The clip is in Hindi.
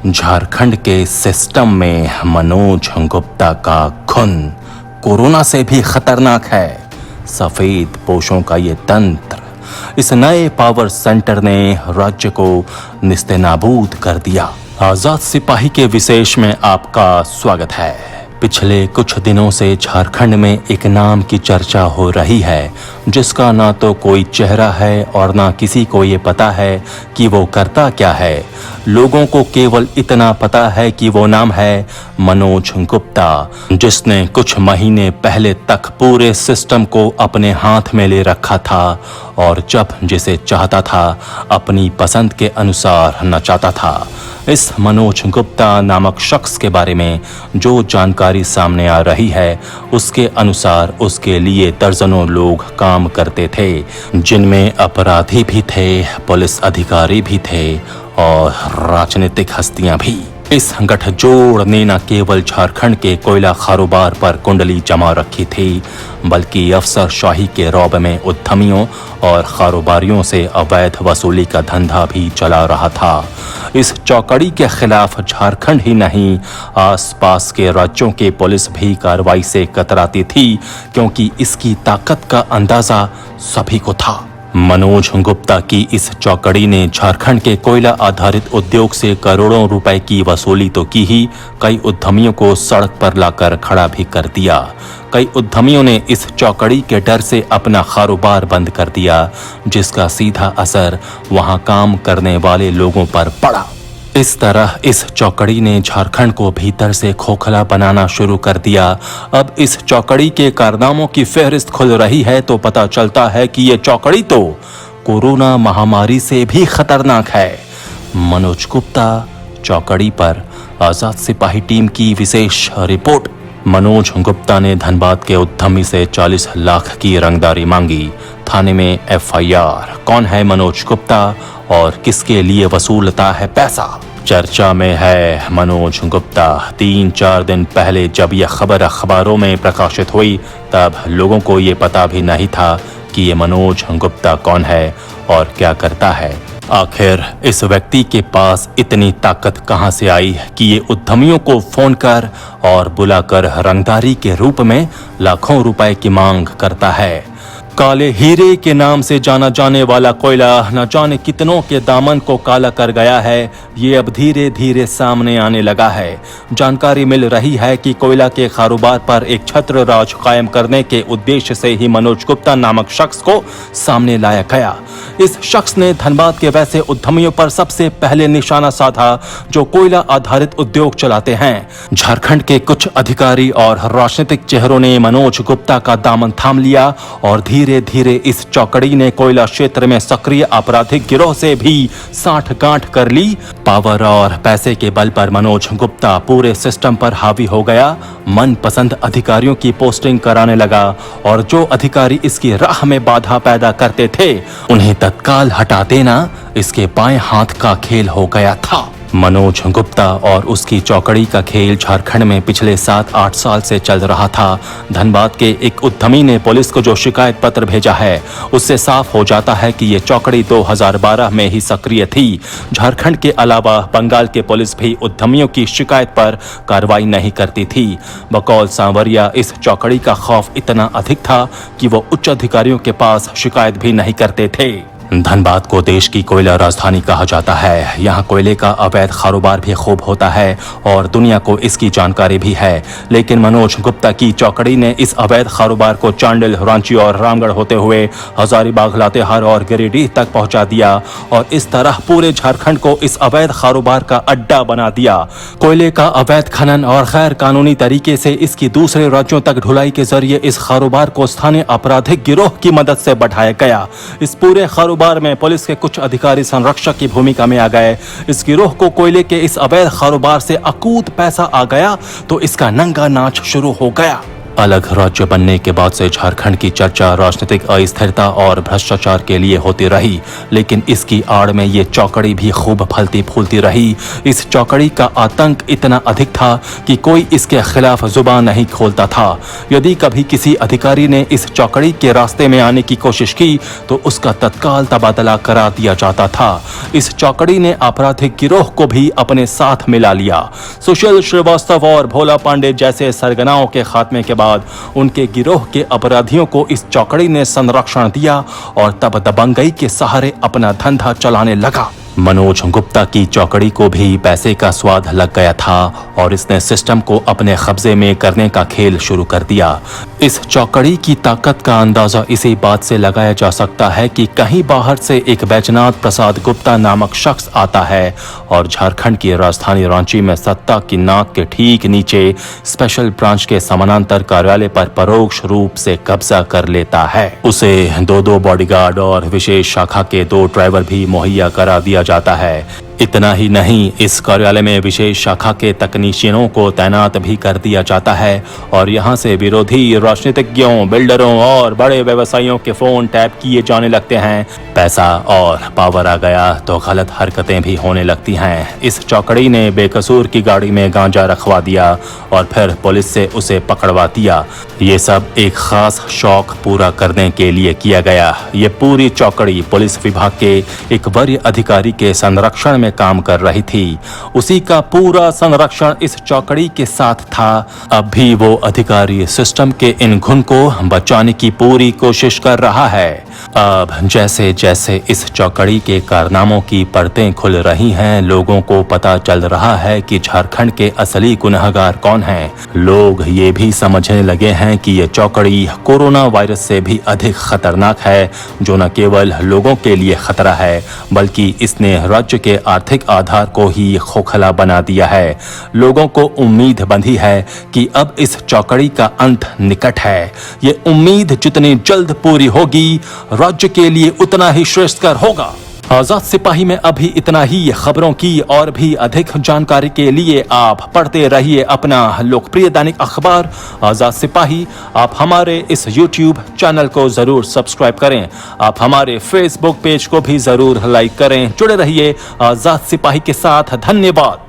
झारखंड के सिस्टम में मनोज गुप्ता का खून कोरोना से भी खतरनाक है। सफेद पोशों का ये तंत्र, इस नए पावर सेंटर ने राज्य को निस्तेनाबूद कर दिया। आजाद सिपाही के विशेष में आपका स्वागत है। पिछले कुछ दिनों से झारखंड में एक नाम की चर्चा हो रही है, जिसका ना तो कोई चेहरा है और ना किसी को ये पता है कि वो करता क्या है। लोगों को केवल इतना पता है कि वो नाम है मनोज गुप्ता, जिसने कुछ महीने पहले तक पूरे सिस्टम को अपने हाथ में ले रखा था और जब जिसे चाहता था अपनी पसंद के अनुसार नचाता था। इस मनोज गुप्ता नामक शख्स के बारे में जो जानकारी सामने आ रही है, उसके अनुसार उसके लिए दर्जनों लोग काम करते थे, जिनमें अपराधी भी थे, पुलिस अधिकारी भी थे और राजनीतिक हस्तियां भी। इस गठजोड़ ने न केवल झारखंड के कोयला कारोबार पर कुंडली जमा रखी थी, बल्कि अफसरशाही के रौब में उद्यमियों और कारोबारियों से अवैध वसूली का धंधा भी चला रहा था। इस चौकड़ी के खिलाफ झारखंड ही नहीं, आसपास के राज्यों के पुलिस भी कार्रवाई से कतराती थी, क्योंकि इसकी ताकत का अंदाजा सभी को था। मनोज गुप्ता की इस चौकड़ी ने झारखंड के कोयला आधारित उद्योग से करोड़ों रुपए की वसूली तो की ही, कई उद्यमियों को सड़क पर लाकर खड़ा भी कर दिया। कई उद्यमियों ने इस चौकड़ी के डर से अपना कारोबार बंद कर दिया, जिसका सीधा असर वहां काम करने वाले लोगों पर पड़ा। इस तरह इस चौकड़ी ने झारखंड को भीतर से खोखला बनाना शुरू कर दिया। अब इस चौकड़ी के कारनामों की फहरिस्त खुल रही है तो पता चलता है कि ये चौकड़ी तो कोरोना महामारी से भी खतरनाक है। मनोज गुप्ता चौकड़ी पर आजाद सिपाही टीम की विशेष रिपोर्ट। मनोज गुप्ता ने धनबाद के उद्यमी से 40 लाख की रंगदारी मांगी। थाने में एफआईआर। कौन है मनोज गुप्ता और किसके लिए वसूलता है पैसा? चर्चा में है मनोज गुप्ता। 3-4 दिन पहले जब यह खबर अखबारों में प्रकाशित हुई, तब लोगों को ये पता भी नहीं था कि ये मनोज गुप्ता कौन है और क्या करता है। आखिर इस व्यक्ति के पास इतनी ताकत कहां से आई कि ये उद्यमियों को फोन कर और बुलाकर रंगदारी के रूप में लाखों रुपए की मांग करता है। काले हीरे के नाम से जाना जाने वाला कोयला न जाने कितनों के दामन को काला कर गया है। ये अब धीरे धीरे सामने आने लगा है। जानकारी मिल रही है कि कोयला के कारोबार पर एक छत्र राज कायम करने के उद्देश्य से ही मनोज गुप्ता नामक शख्स को सामने लाया गया। इस शख्स ने धनबाद के वैसे उद्यमियों पर सबसे पहले निशाना साधा जो कोयला आधारित उद्योग चलाते हैं। झारखंड के कुछ अधिकारी और राजनीतिक चेहरों ने मनोज गुप्ता का दामन थाम लिया और धीरे धीरे इस चौकड़ी ने कोयला क्षेत्र में सक्रिय आपराधिक गिरोह से भी साठगांठ कर ली। पावर और पैसे के बल पर मनोज गुप्ता पूरे सिस्टम पर हावी हो गया। मनपसंद अधिकारियों की पोस्टिंग कराने लगा और जो अधिकारी इसकी राह में बाधा पैदा करते थे, उन्हें तत्काल हटा देना इसके बाएं हाथ का खेल हो गया था। मनोज गुप्ता और उसकी चौकड़ी का खेल झारखंड में पिछले 7-8 साल से चल रहा था। धनबाद के एक उद्यमी ने पुलिस को जो शिकायत पत्र भेजा है, उससे साफ हो जाता है कि ये चौकड़ी 2012 में ही सक्रिय थी। झारखंड के अलावा बंगाल के पुलिस भी उद्यमियों की शिकायत पर कार्रवाई नहीं करती थी। बकौल सांवरिया, इस चौकड़ी का खौफ इतना अधिक था कि वो उच्च अधिकारियों के पास शिकायत भी नहीं करते थे। धनबाद को देश की कोयला राजधानी कहा जाता है। यहाँ कोयले का अवैध कारोबार भी खूब होता है और दुनिया को इसकी जानकारी भी है। लेकिन मनोज गुप्ता की चौकड़ी ने इस अवैध कारोबार को चांडिल, रांची और रामगढ़ होते हुए हजारीबाग, लातेहार और गिरिडीह तक पहुंचा दिया और इस तरह पूरे झारखंड को इस अवैध कारोबार का अड्डा बना दिया। कोयले का अवैध खनन और गैर कानूनी तरीके से इसकी दूसरे राज्यों तक ढुलाई के जरिए इस कारोबार को स्थानीय आपराधिक गिरोह की मदद से बढ़ाया गया। इस पूरे कारोबार में पुलिस के कुछ अधिकारी संरक्षक की भूमिका में आ गए। इस गिरोह को कोयले के इस अवैध कारोबार से अकूत पैसा आ गया तो इसका नंगा नाच शुरू हो गया। अलग राज्य बनने के बाद से झारखंड की चर्चा राजनीतिक अस्थिरता और भ्रष्टाचार के लिए होती रही, लेकिन इसकी आड़ में ये चौकड़ी भी खूब फलती फूलती रही। इस चौकड़ी का आतंक इतना अधिक था कि कोई इसके खिलाफ जुबान नहीं खोलता था। यदि कभी किसी अधिकारी ने इस चौकड़ी के रास्ते में आने की कोशिश की तो उसका तत्काल तबादला करा दिया जाता था। इस चौकड़ी ने आपराधिक गिरोह को भी अपने साथ मिला लिया। सुशील श्रीवास्तव और भोला पांडे जैसे सरगनाओं के खात्मे के बाद उनके गिरोह के अपराधियों को इस चौकड़ी ने संरक्षण दिया और तब दबंगई के सहारे अपना धंधा चलाने लगा। मनोज गुप्ता की चौकड़ी को भी पैसे का स्वाद लग गया था और इसने सिस्टम को अपने कब्जे में करने का खेल शुरू कर दिया। इस चौकड़ी की ताकत का अंदाजा इसी बात से लगाया जा सकता है कि कहीं बाहर से एक बैजनाथ प्रसाद गुप्ता नामक शख्स आता है और झारखंड की राजधानी रांची में सत्ता की नाक के ठीक नीचे स्पेशल ब्रांच के समानांतर कार्यालय पर परोक्ष रूप से कब्जा कर लेता है। उसे 2 बॉडीगार्ड और विशेष शाखा के 2 ड्राइवर भी मुहैया करा दिया जाता है। इतना ही नहीं, इस कार्यालय में विशेष शाखा के तकनीशियनों को तैनात भी कर दिया जाता है और यहाँ से विरोधी राजनीतिज्ञों, बिल्डरों और बड़े व्यवसायियों के फोन टैप किए जाने लगते हैं। पैसा और पावर आ गया तो गलत हरकतें भी होने लगती हैं। इस चौकड़ी ने बेकसूर की गाड़ी में गांजा रखवा दिया और फिर पुलिस से उसे पकड़वा दिया। ये सब एक खास शौक पूरा करने के लिए किया गया। ये पूरी चौकड़ी पुलिस विभाग के एक वरीय अधिकारी के संरक्षण में काम कर रही थी। उसी का पूरा संरक्षण इस चौकड़ी के साथ था। अब भी वो अधिकारी सिस्टम के इन घुन को बचाने की पूरी कोशिश कर रहा है। अब जैसे जैसे इस चौकड़ी के कारनामों की परतें खुल रही हैं, लोगों को पता चल रहा है कि झारखंड के असली गुनहगार कौन हैं। लोग ये भी समझने लगे हैं कि ये चौकड़ी कोरोना वायरस से भी अधिक खतरनाक है, जो न केवल लोगों के लिए खतरा है बल्कि इसने राज्य के आर्थिक आधार को ही खोखला बना दिया है। लोगों को उम्मीद बंधी है कि अब इस चौकड़ी का अंत निकट है। ये उम्मीद जितनी जल्द पूरी होगी, राज्य के लिए उतना ही श्रेष्ठकर होगा। आजाद सिपाही में अभी इतना ही। खबरों की और भी अधिक जानकारी के लिए आप पढ़ते रहिए अपना लोकप्रिय दैनिक अखबार आजाद सिपाही। आप हमारे इस YouTube चैनल को जरूर सब्सक्राइब करें। आप हमारे Facebook पेज को भी जरूर लाइक करें। जुड़े रहिए आजाद सिपाही के साथ। धन्यवाद।